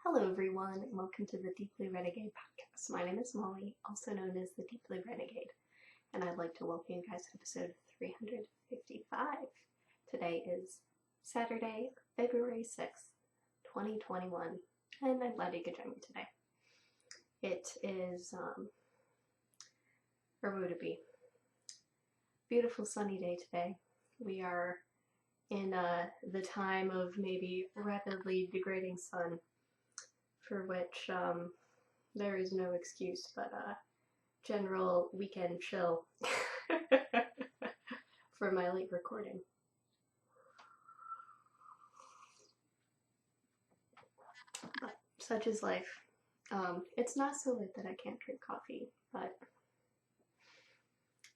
Hello everyone, and welcome to the Deeply Renegade podcast. My name is Molly, also known as the Deeply Renegade, and I'd like to welcome you guys to episode 355. Today is Saturday, February 6th, 2021, and I'm glad you could join me today. It is, or would it be? Beautiful sunny day today. We are in the time of maybe rapidly degrading sun, for which there is no excuse but general weekend chill for my late recording. But such is life. It's not so late that I can't drink coffee, but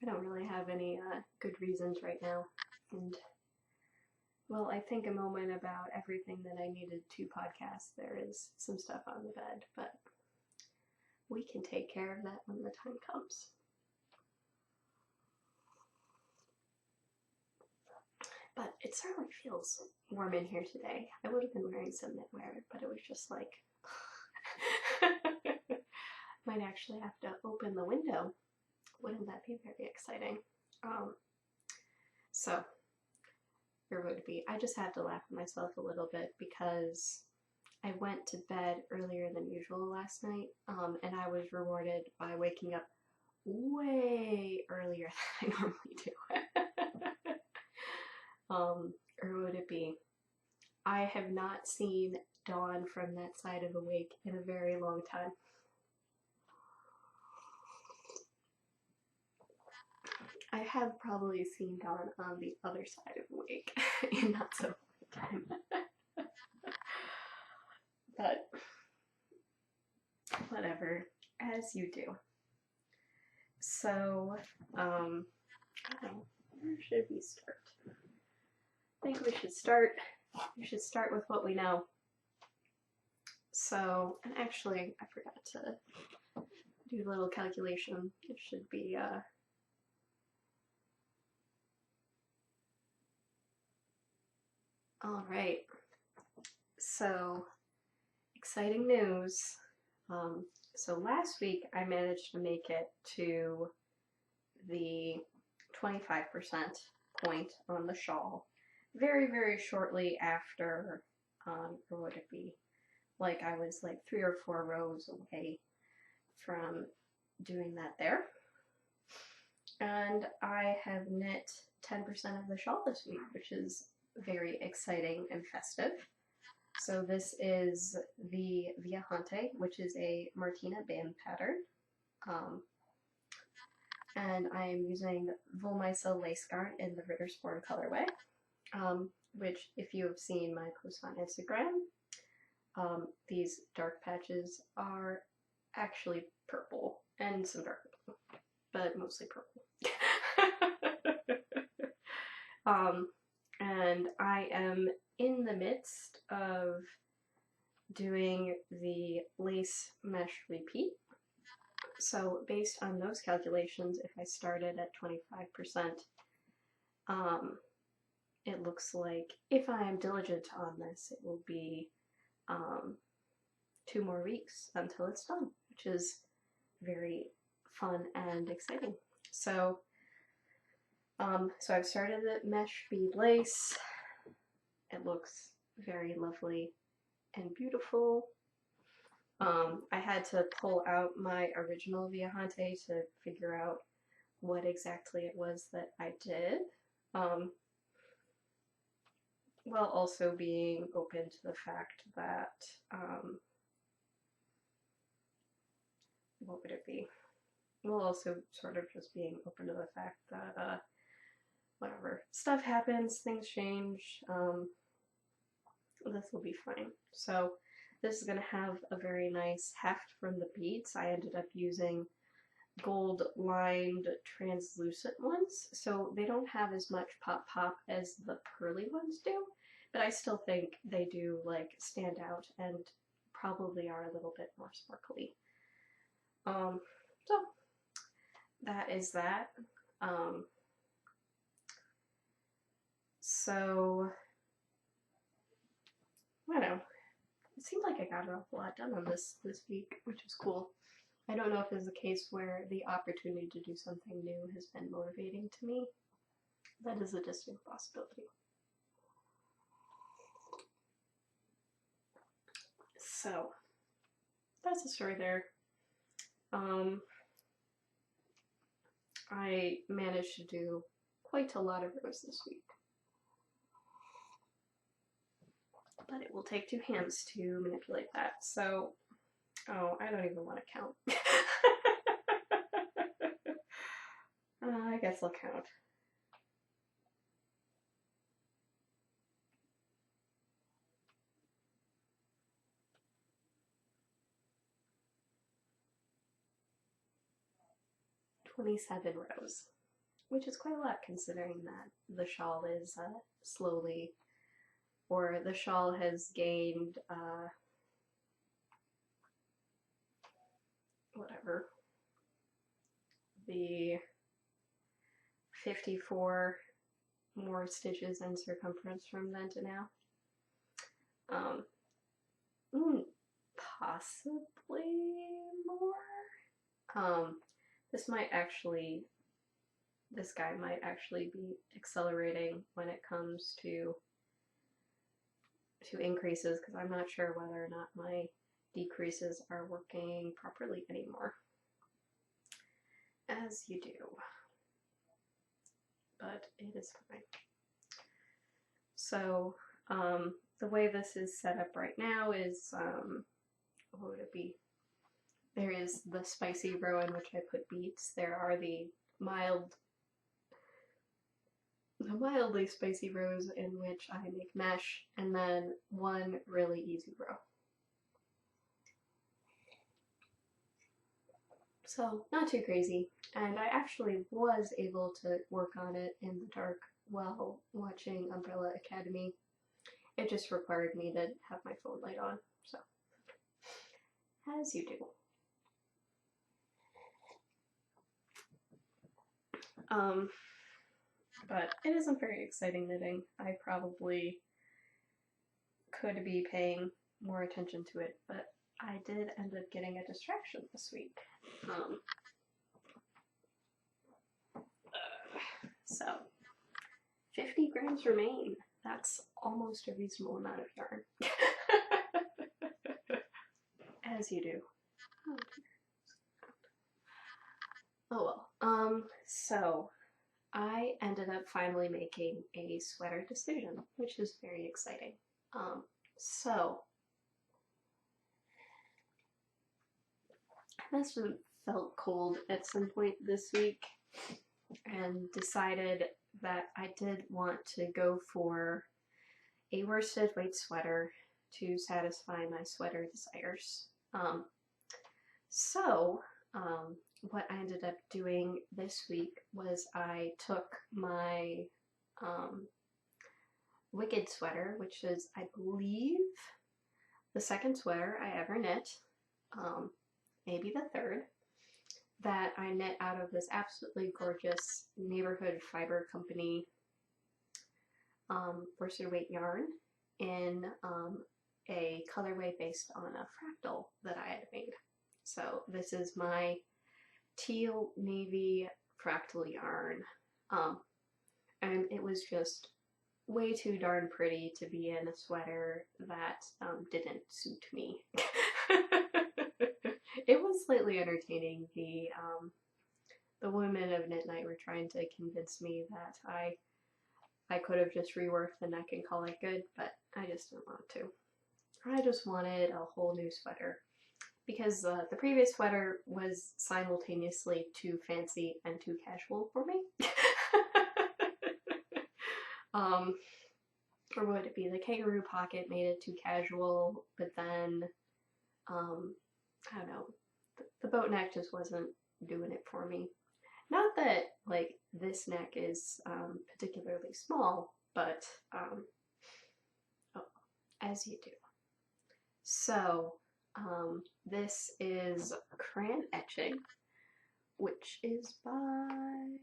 I don't really have any good reasons right now. And well, I think a moment about everything that I needed to podcast. There is some stuff on the bed, but we can take care of that when the time comes. But it certainly feels warm in here today. I would have been wearing some knitwear, but it was just like, might actually have to open the window. Wouldn't that be very exciting? So, or would it be? I just had to laugh at myself a little bit because I went to bed earlier than usual last night, and I was rewarded by waking up way earlier than I normally do. Or would it be? I have not seen dawn from that side of awake in a very long time. I have probably seen dawn on the other side of awake in not so long time. But whatever, as you do. So, where should we start? I think we should start with what we know. So, and actually, I forgot to do a little calculation. It should be, all right. So, exciting news. So last week I managed to make it to the 25% point on the shawl very, very shortly after, or would it be, like I was like 3 or 4 rows away from doing that there. And I have knit 10% of the shawl this week, which is very exciting and festive. So this is the Viajante, which is a Martina band pattern. And I am using Wollmeise lace yarn in the Rittersporn colorway, which if you have seen my post on Instagram, these dark patches are actually purple and some dark blue, but mostly purple. And I am in the midst of doing the lace mesh repeat. So based on those calculations, if I started at 25%, it looks like if I am diligent on this, it will be 2 more weeks until it's done, which is very fun and exciting. So so I've started the mesh bead lace. It looks very lovely and beautiful. I had to pull out my original Viajante to figure out what exactly it was that I did, while also being open to the fact that, what would it be? Well, also sort of just being open to the fact that, whatever, stuff happens, things change, this will be fine. So this is going to have a very nice heft from the beads. I ended up using gold lined translucent ones, so they don't have as much pop as the pearly ones do, but I still think they do like stand out and probably are a little bit more sparkly. So that is that. So I don't know. it seemed like I got an awful lot done on this week, which is cool. I don't know if it's a case where the opportunity to do something new has been motivating to me. That is a distinct possibility. So, that's the story there. I managed to do quite a lot of rows this week. But it will take two hands to manipulate that, so... Oh, I don't even want to count. I guess I'll count. "27 rows, which is quite a lot considering that the shawl is slowly, or the shawl has gained whatever, the 54 more stitches in circumference from then to now. Possibly more. This guy might actually be accelerating when it comes to increases, because I'm not sure whether or not my decreases are working properly anymore. As you do. But it is fine. So, the way this is set up right now is, what would it be? There is the spicy row in which I put beets. There are the mildly spicy rows in which I make mesh, and then one really easy row. So, not too crazy. And I actually was able to work on it in the dark while watching Umbrella Academy. It just required me to have my phone light on, so as you do. But it isn't very exciting knitting. I probably could be paying more attention to it, but I did end up getting a distraction this week. So, 50 grams remain. That's almost a reasonable amount of yarn. As you do. Oh well. So I ended up finally making a sweater decision, which is very exciting. So I must have felt cold at some point this week and decided that I did want to go for a worsted weight sweater to satisfy my sweater desires. What I ended up doing this week was I took my Wicked sweater, which is, I believe, the second sweater I ever knit, maybe the third, that I knit out of this absolutely gorgeous Neighborhood Fiber Company worsted weight yarn in a colorway based on a fractal that I had made. So this is my teal navy fractal yarn, and it was just way too darn pretty to be in a sweater that didn't suit me. It was slightly entertaining. The women of Knit Night were trying to convince me that I could have just reworked the neck and call it good, but I just didn't want to. I just wanted a whole new sweater, because the previous sweater was simultaneously too fancy and too casual for me. Or would it be the kangaroo pocket made it too casual, but then, I don't know, the boat neck just wasn't doing it for me. Not that, like, this neck is particularly small, but, as you do. So, this is Crayon Etching, which is by...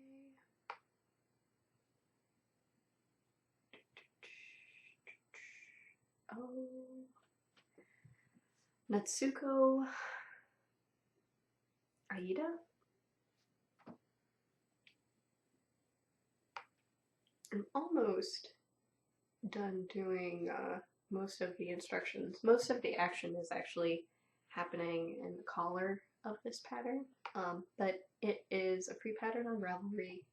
Natsuko Aida. I'm almost done doing most of the instructions. Most of the action is actually happening in the collar of this pattern, but it is a free pattern on Ravelry.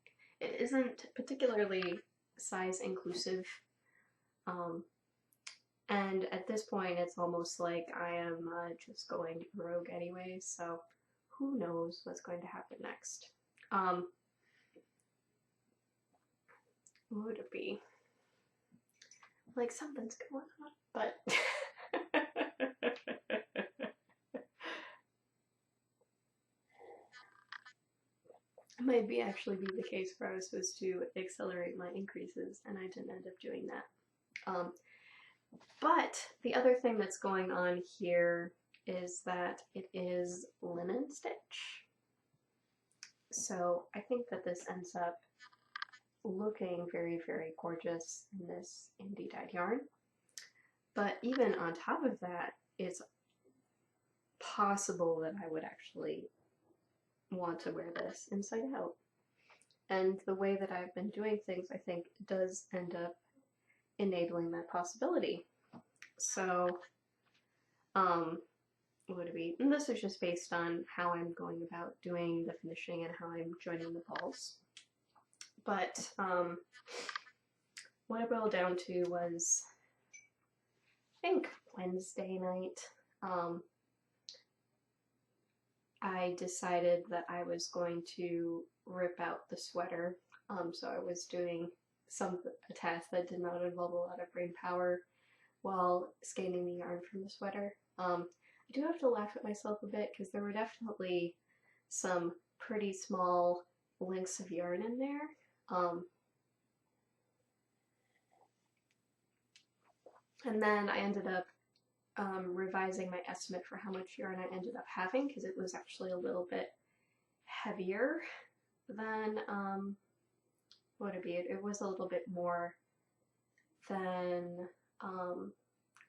It isn't particularly size inclusive, and at this point it's almost like I am just going rogue anyway, so who knows what's going to happen next. What would it be? Like something's going on, but it might actually be the case where I was supposed to accelerate my increases and I didn't end up doing that. But the other thing that's going on here is that it is linen stitch. So I think that this ends up looking very, very gorgeous in this indie dyed yarn. But even on top of that, it's possible that I would actually want to wear this inside out. And the way that I've been doing things, I think, does end up enabling that possibility. So, what would it be? And this is just based on how I'm going about doing the finishing and how I'm joining the balls. But what I boiled down to was, I think, Wednesday night. I decided that I was going to rip out the sweater. So I was doing a task that did not involve a lot of brain power while skein the yarn from the sweater. I do have to laugh at myself a bit because there were definitely some pretty small lengths of yarn in there. And then I ended up revising my estimate for how much yarn I ended up having because it was actually a little bit heavier than, what would it be? It was a little bit more than,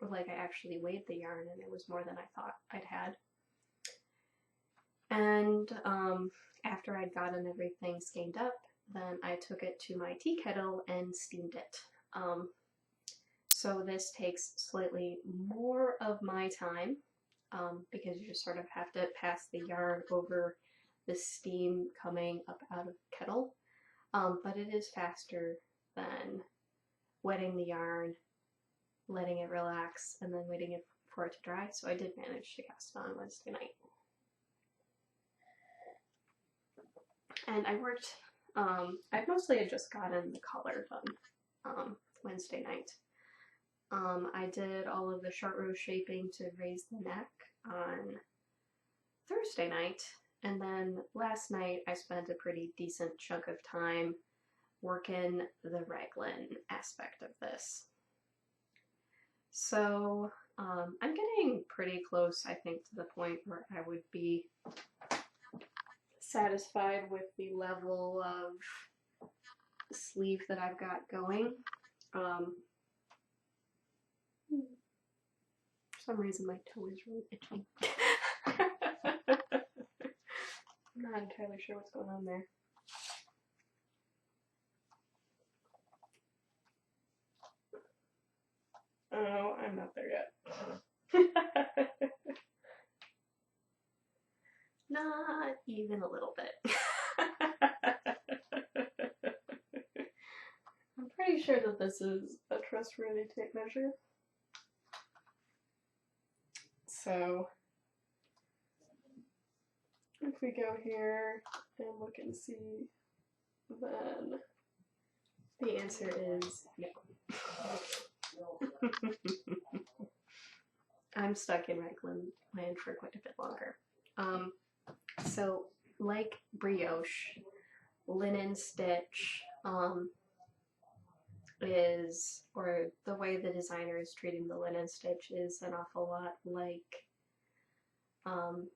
like I actually weighed the yarn and it was more than I thought I'd had. And after I'd gotten everything skeined up, then I took it to my tea kettle and steamed it. So this takes slightly more of my time because you just sort of have to pass the yarn over the steam coming up out of the kettle. But it is faster than wetting the yarn, letting it relax, and then waiting for it to dry. So I did manage to cast it on Wednesday night. And I worked, I mostly had just gotten the collar done Wednesday night. I did all of the short row shaping to raise the neck on Thursday night, and then last night I spent a pretty decent chunk of time working the raglan aspect of this. So I'm getting pretty close, I think, to the point where I would be satisfied with the level of sleeve that I've got going. For some reason my toe is really itchy. I'm not entirely sure what's going on there. Oh, I'm not there yet. Not even a little bit. I'm pretty sure that this is a trustworthy tape measure. So if we go here and look and see, then the answer is no. I'm stuck in raglan land for quite a bit longer. So like brioche, linen stitch is, or the way the designer is treating the linen stitch is an awful lot like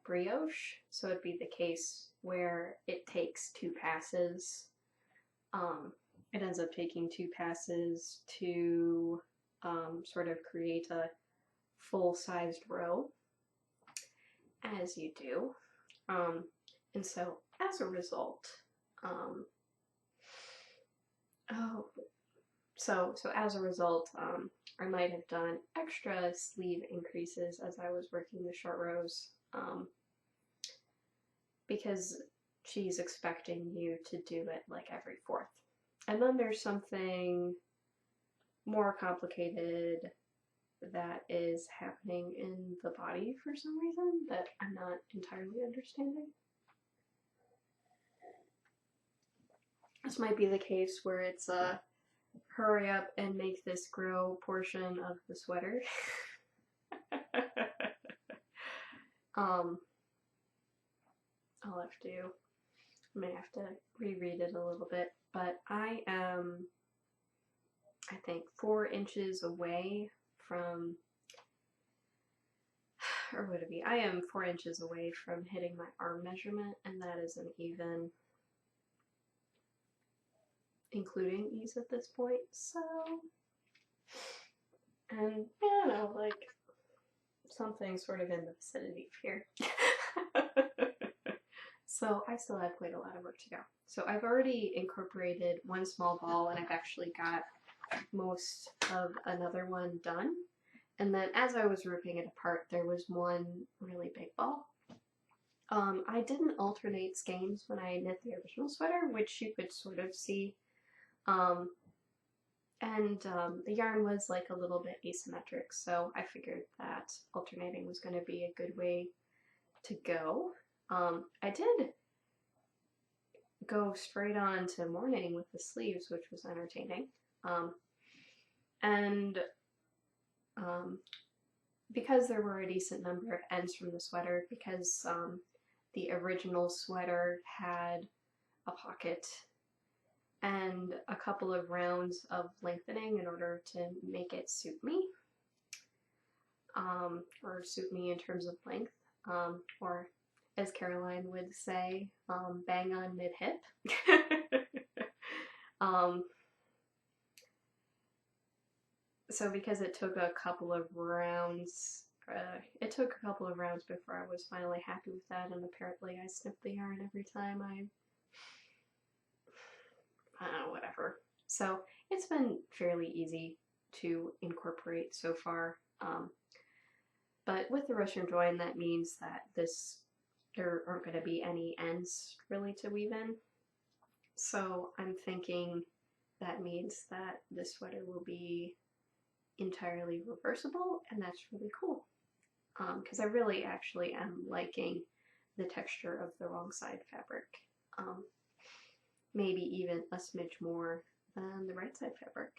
brioche. So it'd be the case where it takes 2 passes. It ends up taking 2 passes to sort of create a full-sized row. as you do. And so as a result, as a result, I might have done extra sleeve increases as I was working the short rows, because she's expecting you to do it like every fourth. And then there's something more complicated that is happening in the body for some reason that I'm not entirely understanding. This might be the case where it's a hurry up and make this grow portion of the sweater. I may have to reread it a little bit, but I am, I think, 4 inches away from, or would it be? I am 4 inches away from hitting my arm measurement, and that isn't even including ease at this point, so, and yeah, no, like, something sort of in the vicinity of here. So I still have quite a lot of work to go. So I've already incorporated one small ball, and I've actually got most of another one done. And then as I was ripping it apart, there was one really big ball. I didn't alternate skeins when I knit the original sweater, which you could sort of see. The yarn was like a little bit asymmetric, so I figured that alternating was going to be a good way to go. I did go straight on to morning with the sleeves, which was entertaining. Because there were a decent number of ends from the sweater, because the original sweater had a pocket and a couple of rounds of lengthening in order to make it suit me, or suit me in terms of length, or as Caroline would say, bang on mid-hip. So because it took a couple of rounds, before I was finally happy with that, and apparently I snipped the yarn every time I don't know, whatever. So it's been fairly easy to incorporate so far. But with the Russian join, that means that there aren't going to be any ends really to weave in. So I'm thinking that means that this sweater will be entirely reversible, and that's really cool. Because I really actually am liking the texture of the wrong side fabric. Maybe even a smidge more than the right side fabric.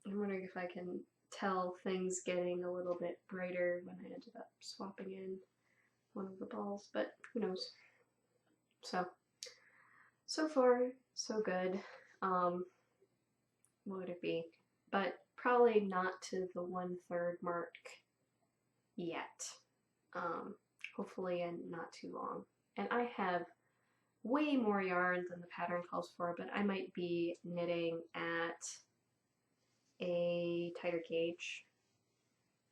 I'm wondering if I can tell things getting a little bit brighter when I ended up swapping in one of the balls, but who knows. So far, so good. What would it be? But probably not to the 1/3 mark yet. Hopefully not too long. And I have way more yarn than the pattern calls for, but I might be knitting at a tighter gauge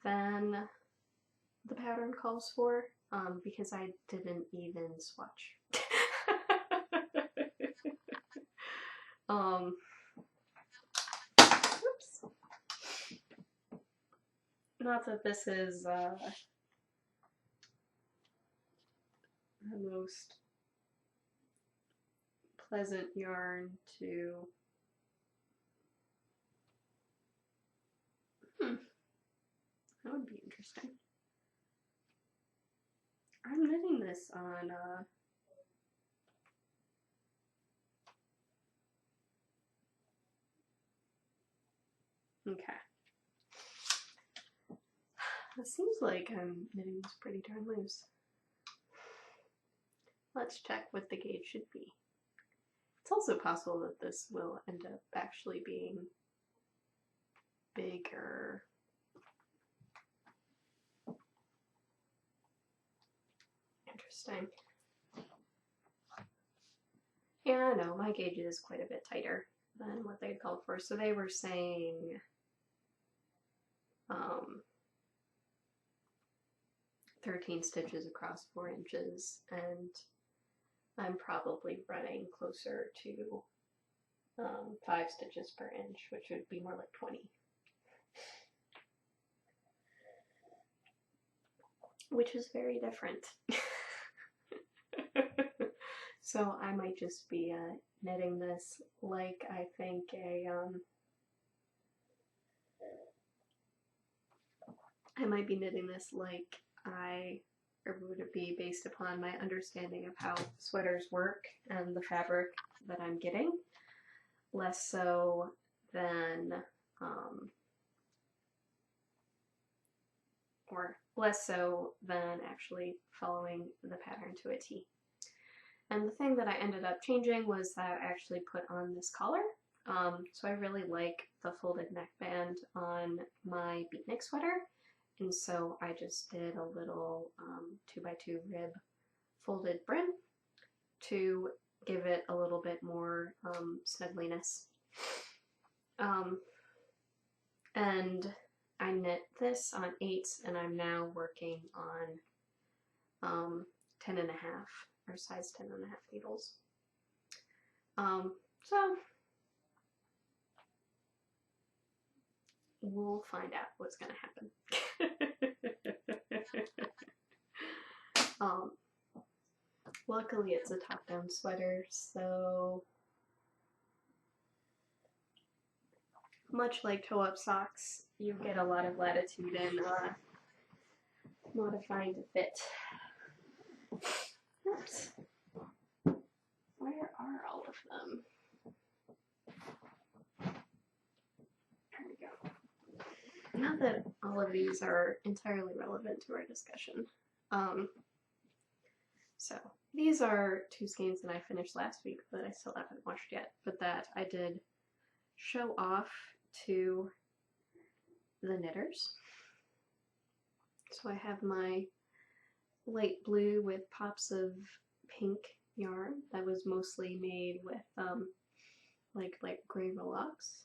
than the pattern calls for, because I didn't even swatch. Oops. Not that this is the most pleasant yarn to that would be interesting. I'm knitting this on okay. It seems like I'm knitting this pretty darn loose. Let's check what the gauge should be. It's also possible that this will end up actually being bigger. Interesting. Yeah, I know, my gauge is quite a bit tighter than what they'd called for. So they were saying 13 stitches across 4 inches, and I'm probably running closer to 5 stitches per inch, which would be more like 20. Which is very different. So I might just be knitting this like I think I might be knitting this like or would it be based upon my understanding of how sweaters work and the fabric that I'm getting, less so than actually following the pattern to a T. And the thing that I ended up changing was that I actually put on this collar. So I really like the folded neckband on my beatnik sweater, and so I just did a little 2x2 rib folded brim to give it a little bit more snuggliness. And I knit this on 8s, and I'm now working on 10 and a half, or size 10 and a half needles. So we'll find out what's gonna happen. Luckily it's a top-down sweater, so much like toe-up socks, you get a lot of latitude in modifying to fit. Oops. Where are all of them? There we go. Not that all of these are entirely relevant to our discussion. So these are 2 skeins that I finished last week that I still haven't washed yet, but that I did show off to the knitters. So I have my light blue with pops of pink yarn that was mostly made with like light gray Rolox.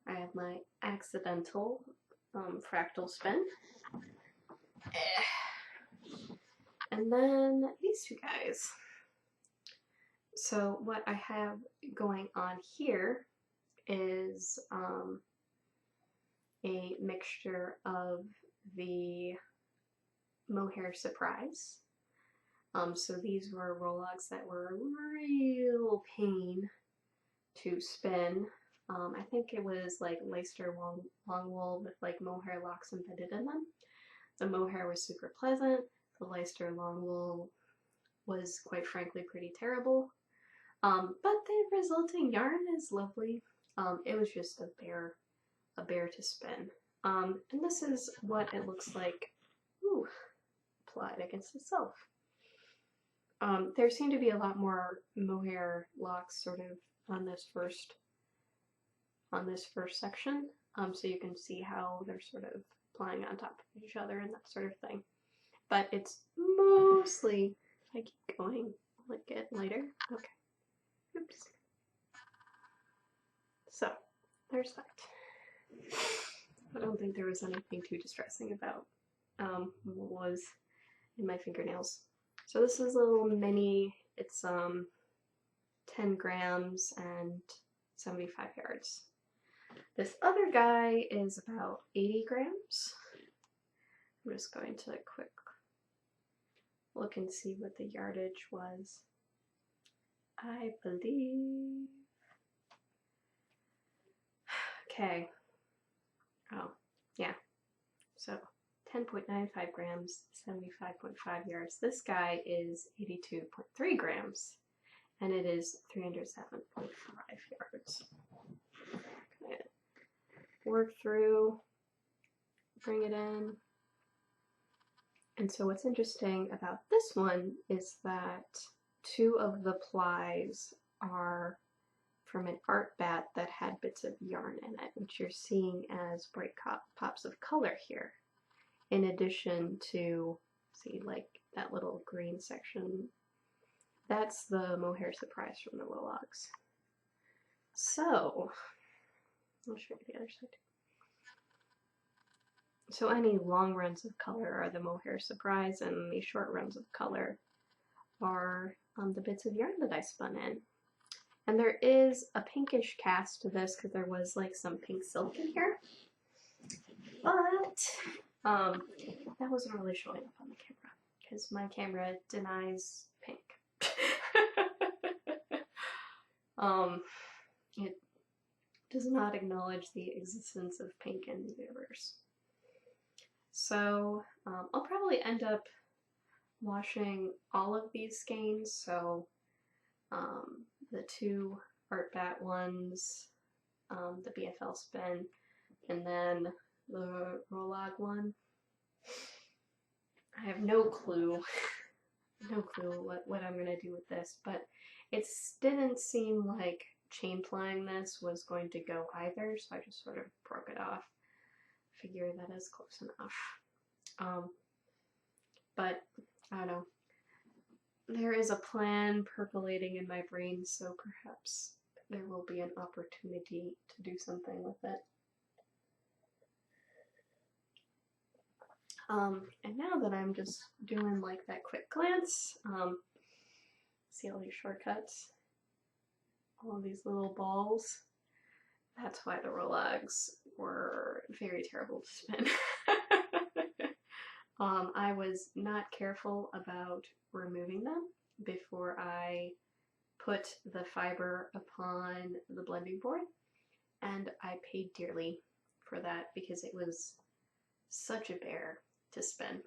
I have my accidental fractal spin. And then these 2 guys. So what I have going on here is a mixture of the mohair surprise. So these were Rologs that were a real pain to spin. I think it was like Leicester long wool with like mohair locks embedded in them. The mohair was super pleasant. The Leicester long wool was quite frankly pretty terrible. But the resulting yarn is lovely. It was just a bear to spin. And this is what it looks like applied against itself. There seem to be a lot more mohair locks sort of on this first section, so you can see how they're sort of applying on top of each other and that sort of thing. But it's mostly, if I keep going, will it get lighter? Okay. Oops. So, there's that. I don't think there was anything too distressing about what was in my fingernails. So this is a little mini, it's 10 grams and 75 yards. This other guy is about 80 grams. I'm just going to quick look and see what the yardage was. I believe, okay, oh yeah, so 10.95 grams, 75.5h yards. This guy is 82.3 grams, and it is 307.5 yards. Okay. Work through, bring it in. And so what's interesting about this one is that 2 of the plies are from an art bat that had bits of yarn in it, which you're seeing as bright pops of color here. In addition to, see, like that little green section, that's the mohair surprise from the Rologs. So, I'll show you the other side. So any long runs of color are the mohair surprise, and the short runs of color are the bits of yarn that I spun in. And there is a pinkish cast to this because there was like some pink silk in here, but that wasn't really showing up on the camera because my camera denies pink. It does not acknowledge the existence of pink in the universe. So I'll probably end up washing all of these skeins, so the two Art Bat ones, the BFL spin, and then the Rollag one. I have no clue what I'm gonna do with this, but it didn't seem like chain plying this was going to go either, so I just sort of broke it off. Figure that is close enough. But I don't know. There is a plan percolating in my brain, so perhaps there will be an opportunity to do something with it. And now that I'm just doing like that quick glance, see all these shortcuts, all of these little balls, that's why the Rollags were very terrible to spin. I was not careful about removing them before I put the fiber upon the blending board, and I paid dearly for that because it was such a bear to spin.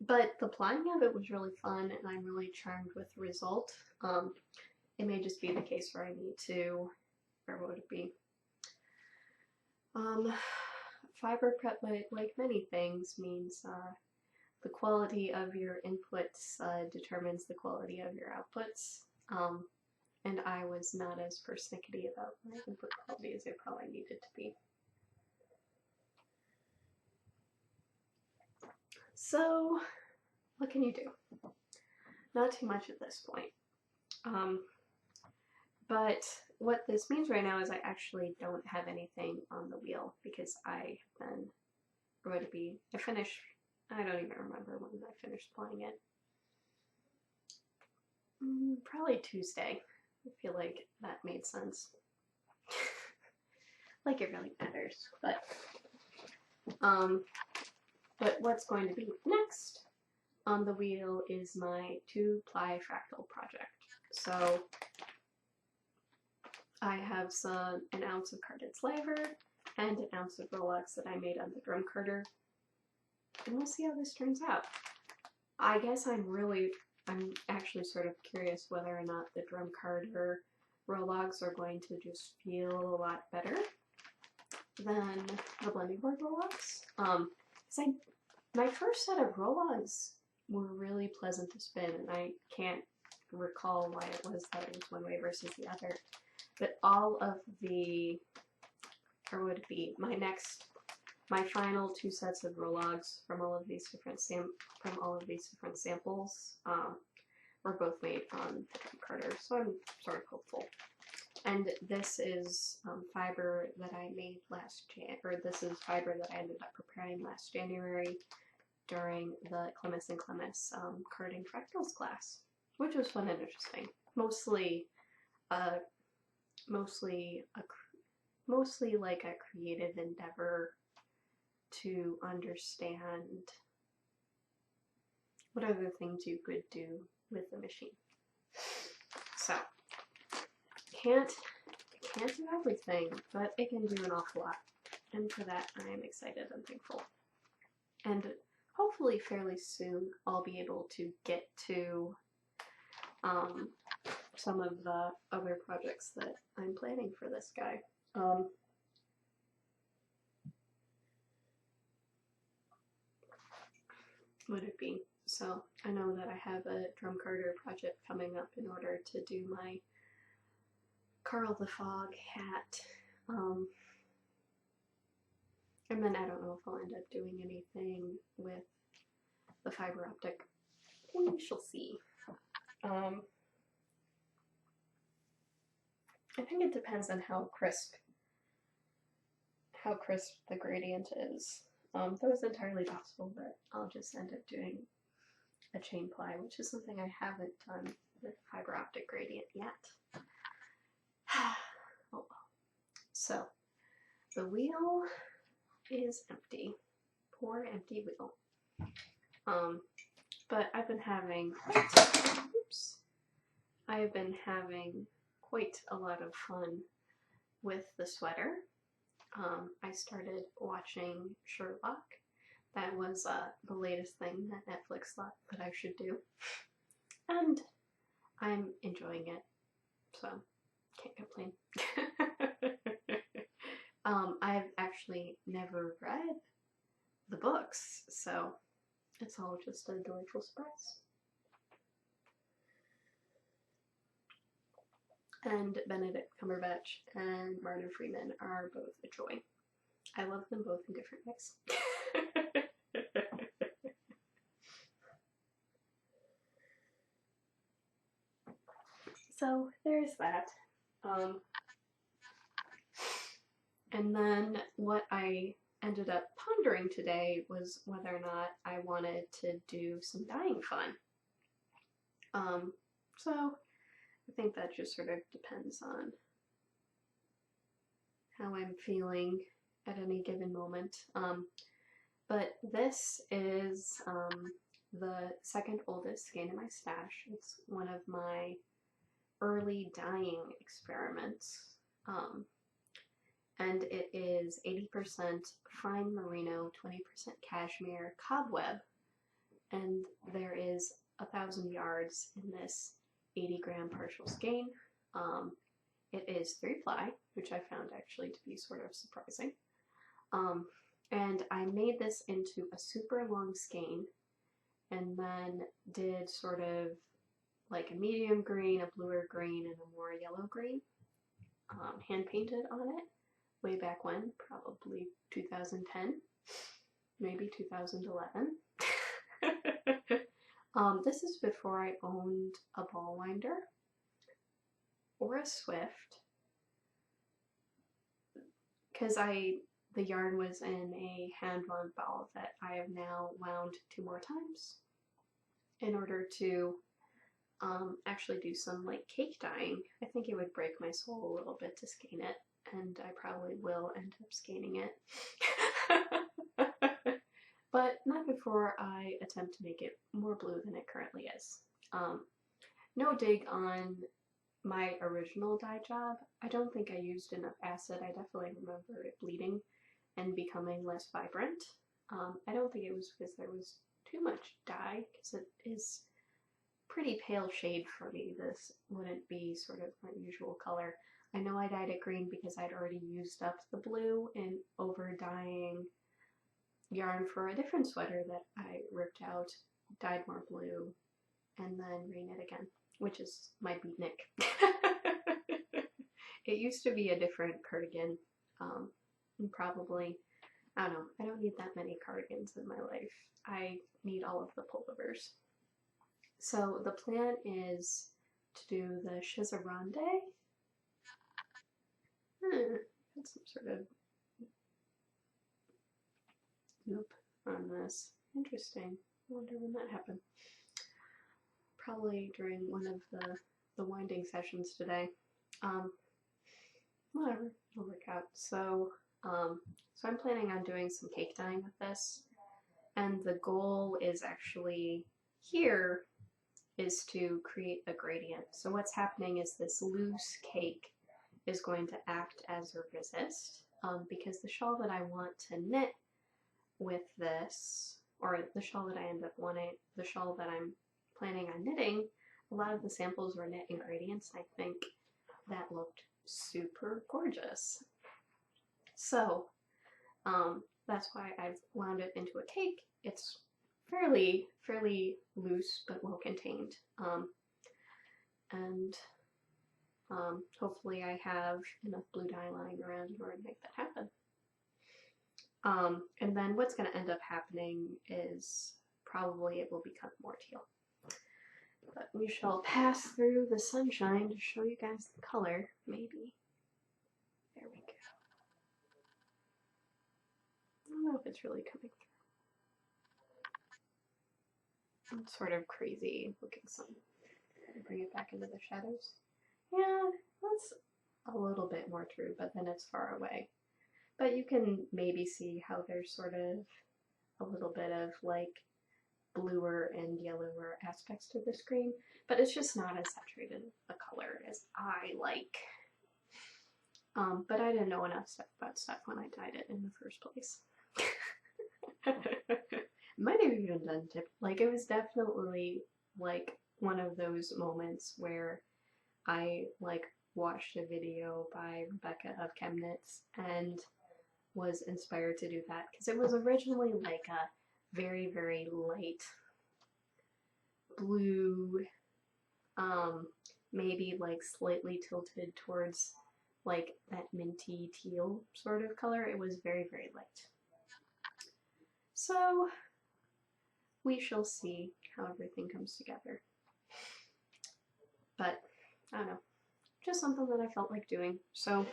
But the plying of it was really fun, and I'm really charmed with the result. It may just be the case where I need to, or what would it be? Fiber prep, like many things, means the quality of your inputs determines the quality of your outputs. And I was not as persnickety about my input quality as I probably needed to be. So, what can you do? Not too much at this point. But what this means right now is I actually don't have anything on the wheel because I have been going to be, I don't even remember when I finished playing it. Probably Tuesday. I feel like that made sense. Like it really matters. But what's going to be next on the wheel is my 2-ply fractal project. So I have an ounce of carded slaver and an ounce of Rolex that I made on the drum carder, and we'll see how this turns out. I guess I'm actually sort of curious whether or not the drum carder Rolex are going to just feel a lot better than the blending board Rolex. My first set of Rolex were really pleasant to spin, and I can't recall why it was that it was one way versus the other. But all of the, or would it be my final 2 sets of Rolex from all of these different samples were both made on the drum carder, so I'm sort of hopeful. And this is fiber that I made this is fiber that I ended up preparing last January during the Clemis and Clemis carding fractals class, which was fun and interesting. Mostly like a creative endeavor to understand what other things you could do with the machine. So, can't do everything, but it can do an awful lot, and for that I am excited and thankful. And hopefully fairly soon I'll be able to get to some of the other projects that I'm planning for this guy. Would it be? So I know that I have a drum carder project coming up in order to do my Carl the Fog hat. And then I don't know if I'll end up doing anything with the fiber optic. We shall see. I think it depends on how crisp how crisp the gradient is. That was entirely possible, but I'll just end up doing a chain ply, which is something I haven't done with fiber optic gradient yet. Oh well. So the wheel is empty. Poor empty wheel. But I've been having quite a lot of fun with the sweater. I started watching Sherlock. That was the latest thing that Netflix thought that I should do. And I'm enjoying it, so can't complain. I've actually never read the books, so it's all just a delightful surprise. And Benedict Cumberbatch and Martin Freeman are both a joy. I love them both in different ways. So there's that. And then what I ended up pondering today was whether or not I wanted to do some dyeing fun. So I think that just sort of depends on how I'm feeling at any given moment. But this is the second oldest skein in my stash. It's one of my early dyeing experiments. And it is 80% fine merino, 20% cashmere cobweb, and there is 1,000 yards in this 80-gram partial skein. It is 3-ply, which I found actually to be sort of surprising. And I made this into a super long skein, and then did sort of like a medium green, a bluer green, and a more yellow green, hand painted on it. Way back when, probably 2010, maybe 2011. This is before I owned a ball winder or a Swift, because the yarn was in a hand-wound ball that I have now wound 2 more times in order to actually do some like cake dyeing. I think it would break my soul a little bit to skein it, and I probably will end up skeining it. But not before I attempt to make it more blue than it currently is. No dig on my original dye job. I don't think I used enough acid. I definitely remember it bleeding and becoming less vibrant. I don't think it was because there was too much dye, because it is pretty pale shade for me. This wouldn't be sort of my usual color. I know I dyed it green because I'd already used up the blue in over dyeing yarn for a different sweater that I ripped out, dyed more blue, and then reknit again, which is my beatnik. It used to be a different cardigan, and probably, I don't know, I don't need that many cardigans in my life. I need all of the pullovers. So the plan is to do the Chizarande. That's some sort of nope on this. Interesting. I wonder when that happened. Probably during one of the winding sessions today. Whatever, it'll work out. So I'm planning on doing some cake dyeing with this, and the goal is actually here is to create a gradient. So what's happening is this loose cake is going to act as a resist, because the shawl that I want to knit with this, or the shawl that I end up wanting, the shawl that I'm planning on knitting, a lot of the samples were knit in gradients, and I think that looked super gorgeous. So that's why I've wound it into a cake. It's fairly loose but well contained, and hopefully I have enough blue dye lying around in order to make that happen. And then what's going to end up happening is probably it will become more teal. But we shall pass through the sunshine to show you guys the color, maybe. There we go. don't know if it's really coming through. It's sort of crazy looking sun. Bring it back into the shadows. Yeah, that's a little bit more true, but then it's far away. But you can maybe see how there's sort of a little bit of like bluer and yellower aspects to the screen, but it's just not as saturated a color as I like. But I didn't know enough stuff about stuff when I dyed it in the first place. Might have even done tip. Like, it was definitely like one of those moments where I like watched a video by Rebecca of Chemnitz and was inspired to do that because it was originally like a very, very light blue, maybe like slightly tilted towards like that minty teal sort of color. It was very, very light. So we shall see how everything comes together. But I don't know, just something that I felt like doing. So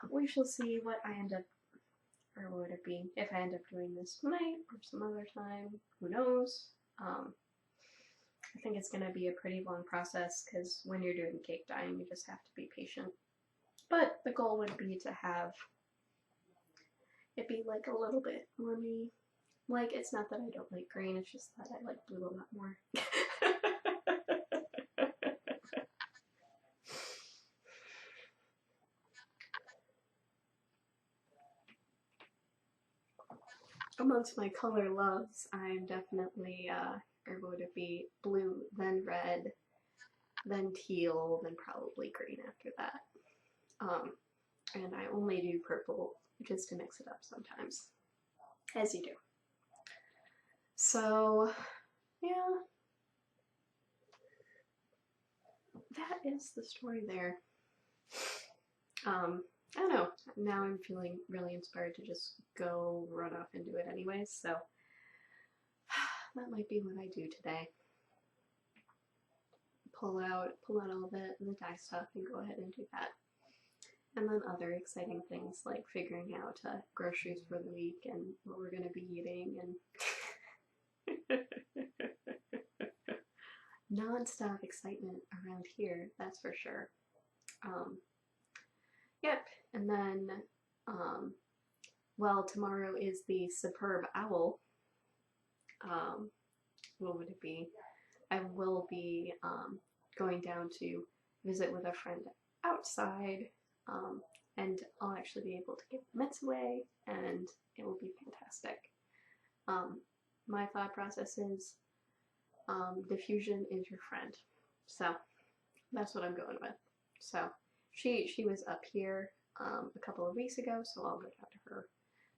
we shall see what I end up, or what would it be, if I end up doing this tonight or some other time, who knows. I think it's going to be a pretty long process because when you're doing cake dyeing, you just have to be patient. But the goal would be to have it be like a little bit more me. Like, it's not that I don't like green, it's just that I like blue a lot more. Amongst my color loves, I'm definitely, or would it be blue, then red, then teal, then probably green after that. And I only do purple just to mix it up sometimes, as you do. So, yeah, that is the story there. I don't know, now I'm feeling really inspired to just go run off and do it anyways, so that might be what I do today. Pull out all the dye stuff and go ahead and do that. And then other exciting things like figuring out groceries for the week and what we're going to be eating and non-stop excitement around here, that's for sure. Yep, and then, well, tomorrow is the Superb Owl. What would it be? I will be going down to visit with a friend outside, and I'll actually be able to give mitts away, and it will be fantastic. My thought process is diffusion is your friend, so that's what I'm going with. So she was up here a couple of weeks ago, so I'll go down to her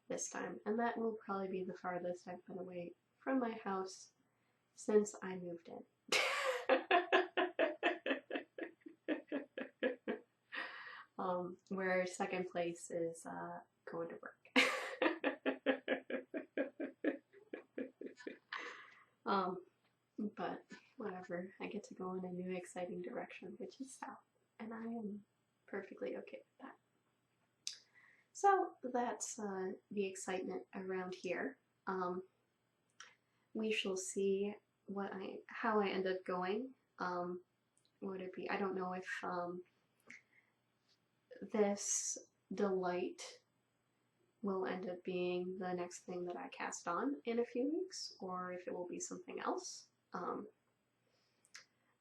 this time, and that will probably be the farthest I've been away from my house since I moved in. Where second place is going to work. But whatever, I get to go in a new exciting direction, which is south, and I am perfectly okay with that. So that's the excitement around here. We shall see how I end up going. What would it be? I don't know if this delight will end up being the next thing that I cast on in a few weeks, or if it will be something else.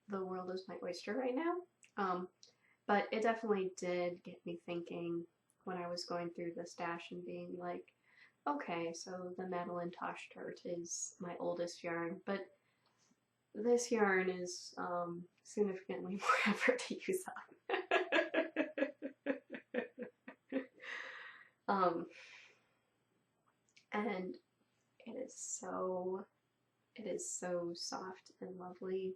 The world is my oyster right now. But it definitely did get me thinking when I was going through the stash and being like, okay, so the Madeline Tosh Tart is my oldest yarn, but this yarn is significantly more effort to use up. And it is so soft and lovely.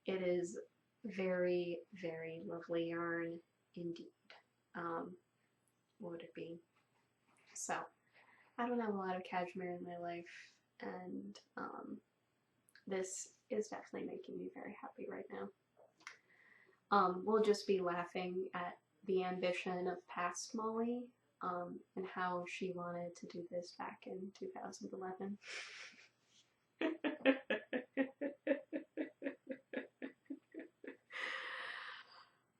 It is very, very lovely yarn indeed. What would it be? So, I don't have a lot of cashmere in my life, and this is definitely making me very happy right now. We'll just be laughing at the ambition of past Molly, and how she wanted to do this back in 2011.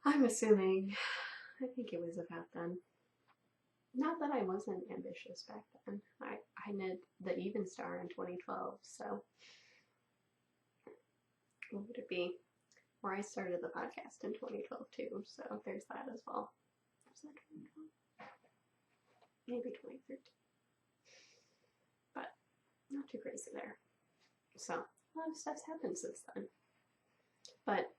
I'm assuming, I think it was about then. Not that I wasn't ambitious back then. I knit the Even Star in 2012, so what would it be? Or I started the podcast in 2012 too, so there's that as well. Was that 2012? Maybe 2013. But not too crazy there. So a lot of stuff's happened since then. But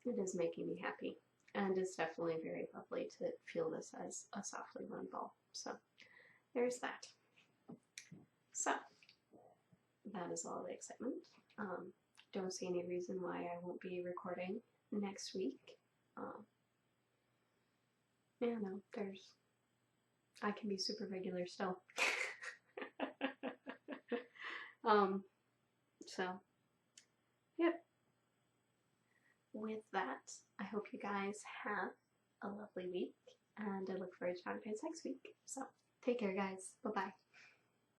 it is making me happy. And it's definitely very lovely to feel this as a softly run ball. So there's that. So that is all the excitement. Don't see any reason why I won't be recording next week. Yeah, no, I can be super regular still. So, yep. With that, I hope you guys have a lovely week, and I look forward to talking to you guys next week. So, take care, guys. Bye-bye.